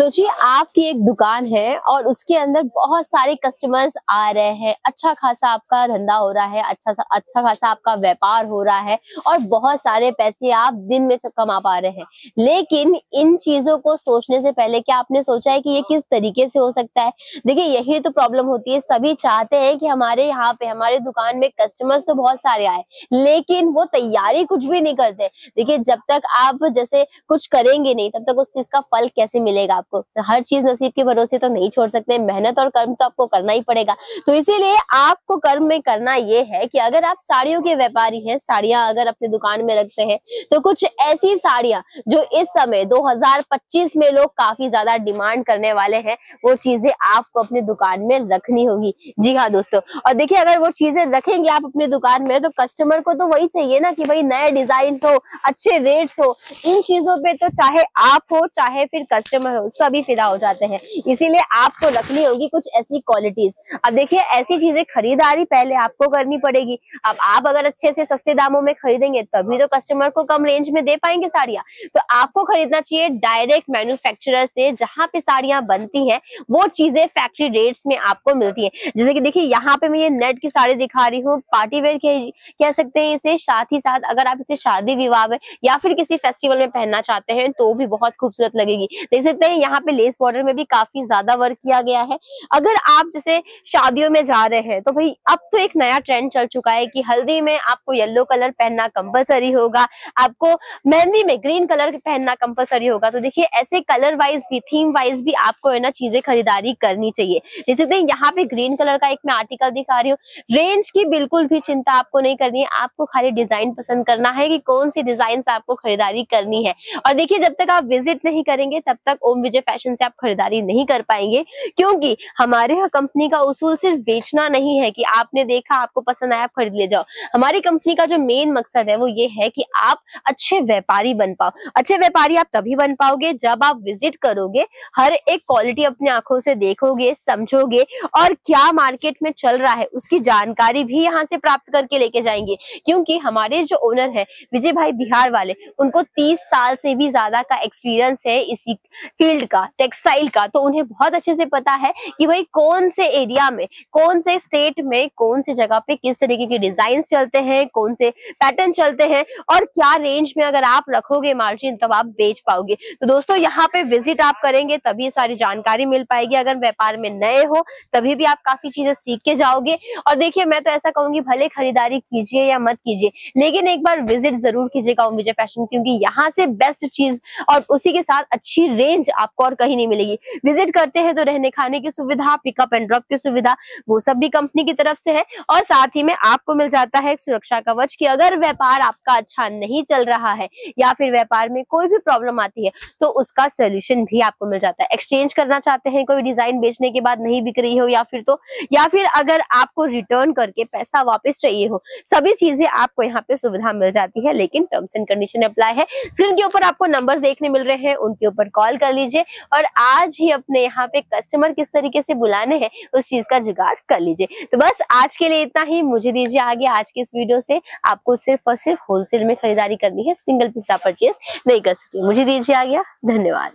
सोचिए आपकी एक दुकान है और उसके अंदर बहुत सारे कस्टमर्स आ रहे हैं, अच्छा खासा आपका धंधा हो रहा है, अच्छा खासा आपका व्यापार हो रहा है और बहुत सारे पैसे आप दिन में कमा पा रहे हैं। लेकिन इन चीजों को सोचने से पहले क्या आपने सोचा है कि ये किस तरीके से हो सकता है? देखिए यही तो प्रॉब्लम होती है, सभी चाहते हैं कि हमारे यहाँ पे हमारे दुकान में कस्टमर्स तो बहुत सारे आए, लेकिन वो तैयारी कुछ भी नहीं करते। देखिए जब तक आप जैसे कुछ करेंगे नहीं तब तक उस चीज का फल कैसे मिलेगा आपको? हर चीज नसीब के भरोसे तो नहीं छोड़ सकते, मेहनत और कर्म तो आपको करना ही पड़ेगा। तो इसीलिए आपको कर्म में करना ये है कि अगर आप साड़ियों के व्यापारी हैं, साड़ियां अगर अपने दुकान में रखते हैं, तो कुछ ऐसी साड़ियां जो इस समय 2025 में लोग काफी ज्यादा डिमांड करने वाले हैं, वो चीजें आपको अपनी दुकान में रखनी होगी। जी हाँ दोस्तों, और देखिए अगर वो चीजें रखेंगे आप अपनी दुकान में तो कस्टमर को तो वही चाहिए ना कि भाई नए डिजाइन हो, अच्छे रेट्स हो। इन चीजों पे तो चाहे आप हो चाहे फिर कस्टमर हो, सभी फिदा हो जाते हैं। इसीलिए आपको रखनी होगी कुछ ऐसी क्वालिटीज। अब देखिए ऐसी चीजें खरीदारी पहले आपको करनी पड़ेगी। अब आप अगर अच्छे से सस्ते दामों में खरीदेंगे तभी तो कस्टमर को कम रेंज में दे पाएंगे साड़ियां। तो आपको खरीदना चाहिए डायरेक्ट मैन्युफैक्चरर से, जहां पे साड़ियां बनती हैं वो चीजें फैक्ट्री रेट्स में आपको मिलती है। जैसे कि देखिए यहाँ पे मैं ये नेट की साड़ी दिखा रही हूँ, पार्टी वेयर कह सकते हैं इसे। साथ ही साथ अगर आप इसे शादी विवाह में या फिर किसी फेस्टिवल में पहनना चाहते हैं तो भी बहुत खूबसूरत लगेगी। देख सकते हैं यहाँ पे लेस बॉर्डर में भी काफी ज्यादा वर्क किया गया है। अगर आप जैसे शादियों में जा रहे हैं तो भाई अब तो एक नया ट्रेंड चल चुका है कि हल्दी में आपको येलो कलर पहनना कंपलसरी होगा, आपको मेहंदी में ग्रीन कलर पहनना कंपलसरी होगा। तो देखिए ऐसे कलर वाइज भी, थीम वाइज भी आपको है ना चीजें खरीदारी करनी चाहिए। देख सकते हैं यहाँ पे ग्रीन कलर का एक मैं आर्टिकल दिखा रही हूँ। रेंज की बिल्कुल भी चिंता आपको नहीं करनी है, आपको खाली डिजाइन पसंद करना है कि कौन सी डिजाइन से आपको खरीदारी करनी है। और देखिए जब तक आप विजिट नहीं करेंगे तब तक ओम विजय फैशन से आप खरीदारी नहीं कर पाएंगे, क्योंकि हमारे यहाँ कंपनी का उसूल सिर्फ बेचना नहीं है कि आपने देखा आपको पसंद आया आप खरीद ले जाओ। हमारी कंपनी का जो मेन मकसद है वो ये है कि आप अच्छे व्यापारी बन पाओ। अच्छे व्यापारी आप तभी बन पाओगे जब आप विजिट करोगे, हर एक क्वालिटी अपनी आंखों से देखोगे, समझोगे और क्या मार्केट में चल रहा है उसकी जानकारी भी यहाँ से प्राप्त करके लेके जाएंगे। क्योंकि हमारे जो ओनर है विजय भाई बिहार वाले, उनको 30 साल से भी ज्यादा का एक्सपीरियंस है इसी फील्ड का, टेक्सटाइल का। तो उन्हें बहुत अच्छे से पता है कि भाई कौन से एरिया में, कौन से स्टेट में, कौन सी जगह पे किस तरीके के डिजाइन चलते हैं, कौन से पैटर्न चलते हैं और क्या रेंज में अगर आप रखोगे मार्जिन तब आप बेच पाओगे। तो दोस्तों यहाँ पे विजिट आप करेंगे तभी सारी जानकारी मिल पाएगी। अगर व्यापार में नए हो तभी भी आप काफी चीजें सीख के जाओगे। और देखिए मैं तो ऐसा कहूंगी भले खरीदारी कीजिए या मत कीजिए, लेकिन एक बार विजिट जरूर कीजिएगा ओम विजय फैशन, क्योंकि यहाँ से बेस्ट चीज और उसी के साथ अच्छी रेंज आपको और कहीं नहीं मिलेगी। विजिट करते हैं तो रहने खाने की सुविधा, पिकअप एंड ड्रॉप की सुविधा, वो सब भी कंपनी की तरफ से है। और साथ ही में आपको मिल जाता है एक सुरक्षा कवच कि अगर व्यापार आपका अच्छा नहीं चल रहा है या फिर व्यापार में कोई भी प्रॉब्लम आती है तो उसका सोल्यूशन भी आपको मिल जाता है। एक्सचेंज करना चाहते हैं, कोई डिजाइन बेचने के बाद नहीं बिक रही हो या फिर अगर आपको रिटर्न करके पैसा वापस चाहिए हो, सभी चीजें आपको यहाँ पे सुविधा मिल जाती है। लेकिन टर्म्स एंड कंडीशन अप्लाई है। स्क्रीन के ऊपर आपको नंबर्स देखने मिल रहे हैं, उनके ऊपर कॉल कर लीजिए और आज ही अपने यहाँ पे कस्टमर किस तरीके से बुलाने हैं उस चीज का जुगाड़ कर लीजिए। तो बस आज के लिए इतना ही, मुझे दीजिए आगे। आज के इस वीडियो से आपको सिर्फ और सिर्फ होलसेल में खरीदारी करनी है, सिंगल पीस आप परचेज नहीं कर सकते। मुझे दीजिए आगे, धन्यवाद।